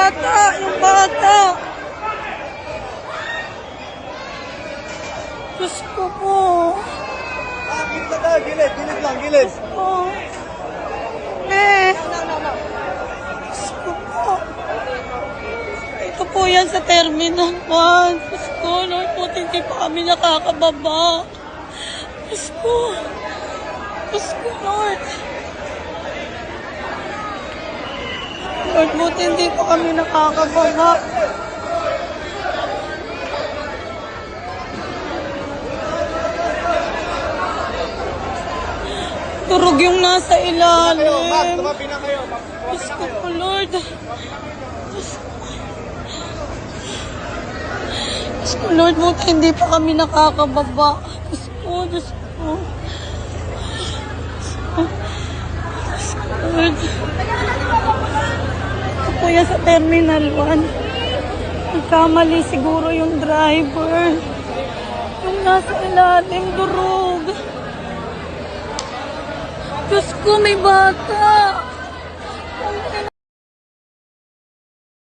bata! Yung bata! Diyos ko po. Gilid, gilid lang, gilid. Oh. Diyos ko po. Ito po yan sa Terminal 1. Diyos ko, Lord, po, hindi pa kami nakakababa. Diyos ko. Diyos ko, Lord. Lord, buti hindi pa kami nakakababa. Turog yung nasa ilalim. Tumabi na kayo. Diyos ko po, Lord. Diyos ko, Lord, buti hindi pa kami nakakababa. Diyos ko, Diyos ko. Diyos ko, Lord. Ito po yan sa Terminal 1. Nagkamali siguro yung driver. Yung nasa ilalim, durog. Diyos ko, may bata.